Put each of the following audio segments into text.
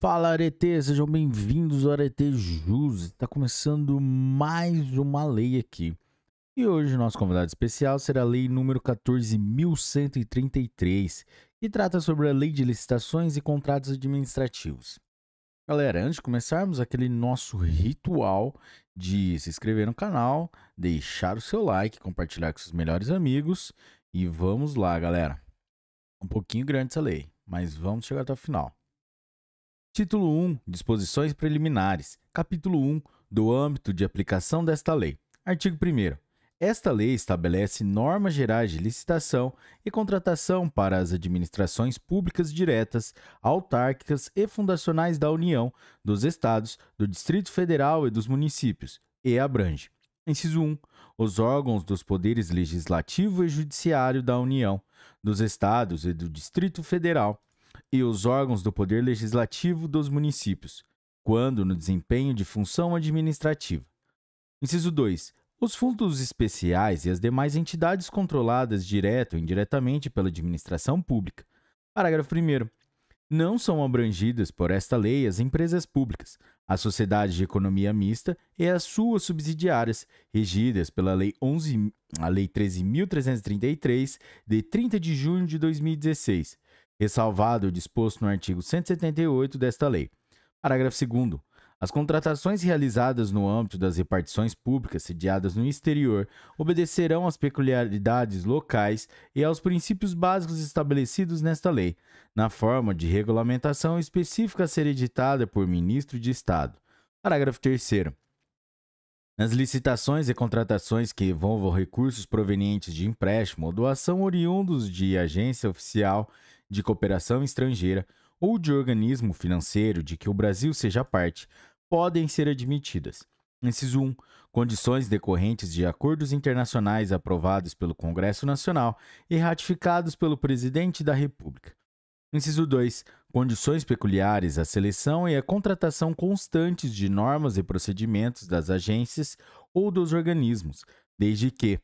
Fala, Arete, sejam bem-vindos ao Arete Jus. Está começando mais uma lei aqui. E hoje o nosso convidado especial será a lei número 14.133, que trata sobre a lei de licitações e contratos administrativos. Galera, antes de começarmos aquele nosso ritual de se inscrever no canal, deixar o seu like, compartilhar com seus melhores amigos e vamos lá, galera. Um pouquinho grande essa lei, mas vamos chegar até o final. Título 1. Disposições preliminares. Capítulo 1. Do âmbito de aplicação desta lei. Artigo 1º. Esta lei estabelece normas gerais de licitação e contratação para as administrações públicas diretas, autárquicas e fundacionais da União, dos Estados, do Distrito Federal e dos municípios, e abrange. Inciso 1. Os órgãos dos poderes legislativo e judiciário da União, dos Estados e do Distrito Federal, e os órgãos do Poder Legislativo dos municípios, quando no desempenho de função administrativa. Inciso 2. Os fundos especiais e as demais entidades controladas direto ou indiretamente pela administração pública. Parágrafo 1º. Não são abrangidas por esta lei as empresas públicas, a sociedade de economia mista e as suas subsidiárias, regidas pela Lei 13.333, de 30 de junho de 2016, ressalvado o disposto no artigo 178 desta lei. Parágrafo 2º. As contratações realizadas no âmbito das repartições públicas sediadas no exterior obedecerão às peculiaridades locais e aos princípios básicos estabelecidos nesta lei, na forma de regulamentação específica a ser editada por ministro de Estado. Parágrafo 3º. Nas licitações e contratações que envolvam recursos provenientes de empréstimo ou doação oriundos de agência oficial de cooperação estrangeira ou de organismo financeiro de que o Brasil seja parte, podem ser admitidas. Inciso 1. Condições decorrentes de acordos internacionais aprovados pelo Congresso Nacional e ratificados pelo Presidente da República. Inciso 2. Condições peculiares à seleção e à contratação constantes de normas e procedimentos das agências ou dos organismos, desde que,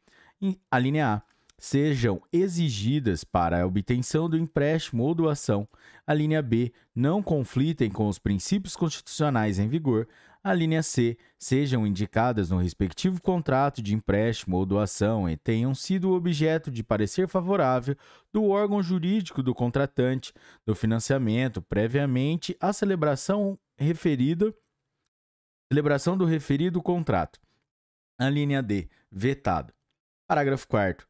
a linha A, sejam exigidas para a obtenção do empréstimo ou doação, a linha B, não conflitem com os princípios constitucionais em vigor, a linha C, sejam indicadas no respectivo contrato de empréstimo ou doação e tenham sido objeto de parecer favorável do órgão jurídico do contratante do financiamento previamente à celebração do referido contrato. A linha D, vetado. Parágrafo 4º.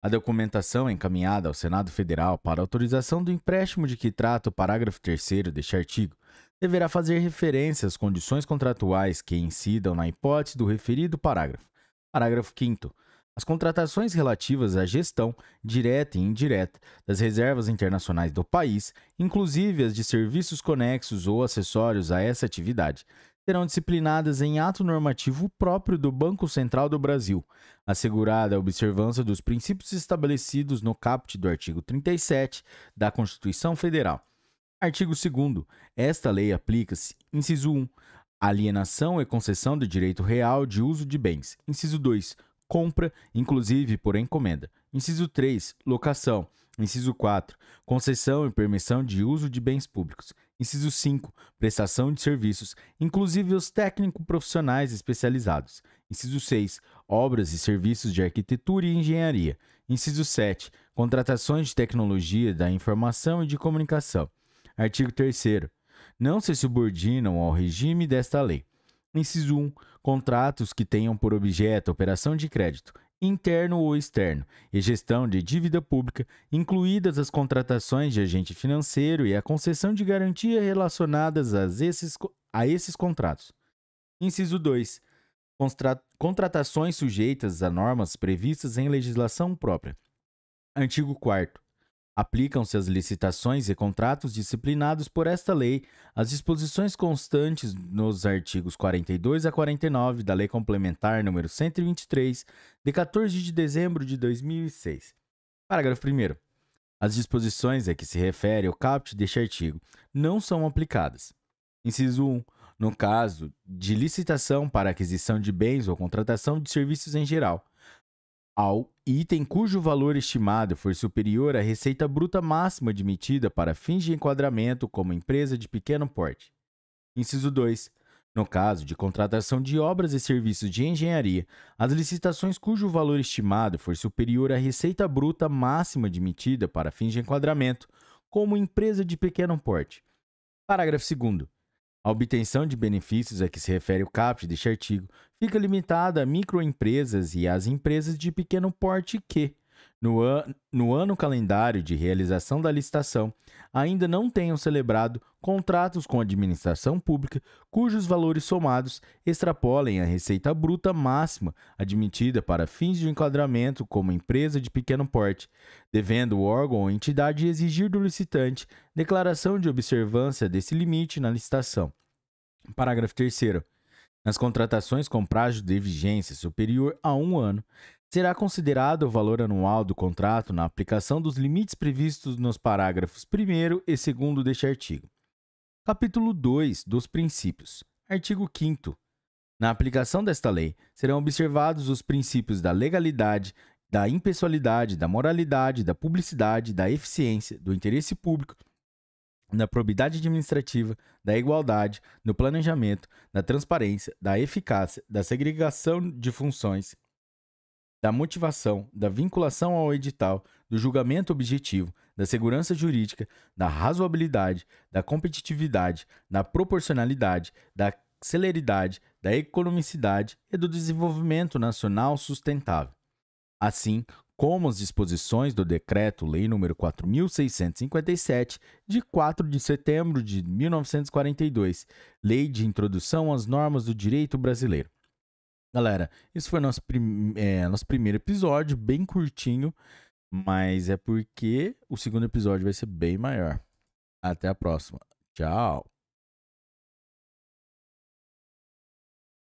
A documentação encaminhada ao Senado Federal para autorização do empréstimo de que trata o parágrafo 3º deste artigo deverá fazer referência às condições contratuais que incidam na hipótese do referido parágrafo. Parágrafo 5º. As contratações relativas à gestão, direta e indireta, das reservas internacionais do país, inclusive as de serviços conexos ou acessórios a essa atividade, serão disciplinadas em ato normativo próprio do Banco Central do Brasil, assegurada a observância dos princípios estabelecidos no caput do artigo 37 da Constituição Federal. Artigo 2º. Esta lei aplica-se, inciso 1, alienação e concessão de direito real de uso de bens. Inciso 2, compra, inclusive por encomenda. Inciso 3, locação. Inciso 4, concessão e permissão de uso de bens públicos. Inciso 5, prestação de serviços, inclusive os técnico-profissionais especializados. Inciso 6, obras e serviços de arquitetura e engenharia. Inciso 7, contratações de tecnologia da informação e de comunicação. Artigo 3º. Não se subordinam ao regime desta lei. Inciso 1, contratos que tenham por objeto operação de crédito, interno ou externo, e gestão de dívida pública, incluídas as contratações de agente financeiro e a concessão de garantia relacionadas a esses contratos. Inciso 2. Contratações sujeitas a normas previstas em legislação própria. Artigo 4º. Aplicam-se às licitações e contratos disciplinados por esta lei as disposições constantes nos artigos 42 a 49 da Lei Complementar nº 123, de 14 de dezembro de 2006. Parágrafo 1º. As disposições a que se refere o caput deste artigo não são aplicadas. Inciso 1. No caso de licitação para aquisição de bens ou contratação de serviços em geral. ao item cujo valor estimado for superior à receita bruta máxima admitida para fins de enquadramento como empresa de pequeno porte. Inciso 2. No caso de contratação de obras e serviços de engenharia, as licitações cujo valor estimado for superior à receita bruta máxima admitida para fins de enquadramento como empresa de pequeno porte. Parágrafo 2º. A obtenção de benefícios a que se refere o caput deste artigo fica limitada a microempresas e às empresas de pequeno porte que, no ano calendário de realização da licitação, ainda não tenham celebrado contratos com a administração pública cujos valores somados extrapolem a receita bruta máxima admitida para fins de enquadramento como empresa de pequeno porte, devendo o órgão ou entidade exigir do licitante declaração de observância desse limite na licitação. Parágrafo 3º. Nas contratações com prazo de vigência superior a 1 ano, será considerado o valor anual do contrato na aplicação dos limites previstos nos parágrafos 1º e 2º deste artigo. Capítulo 2 dos princípios. Artigo 5º. Na aplicação desta lei, serão observados os princípios da legalidade, da impessoalidade, da moralidade, da publicidade, da eficiência, do interesse público, da probidade administrativa, da igualdade, do planejamento, da transparência, da eficácia, da segregação de funções, da motivação, da vinculação ao edital, do julgamento objetivo, da segurança jurídica, da razoabilidade, da competitividade, da proporcionalidade, da celeridade, da economicidade e do desenvolvimento nacional sustentável. Assim, como as disposições do Decreto-Lei nº 4.657, de 4 de setembro de 1942, Lei de Introdução às Normas do Direito Brasileiro. Galera, esse foi nosso primeiro episódio, bem curtinho, mas é porque o segundo episódio vai ser bem maior. Até a próxima. Tchau!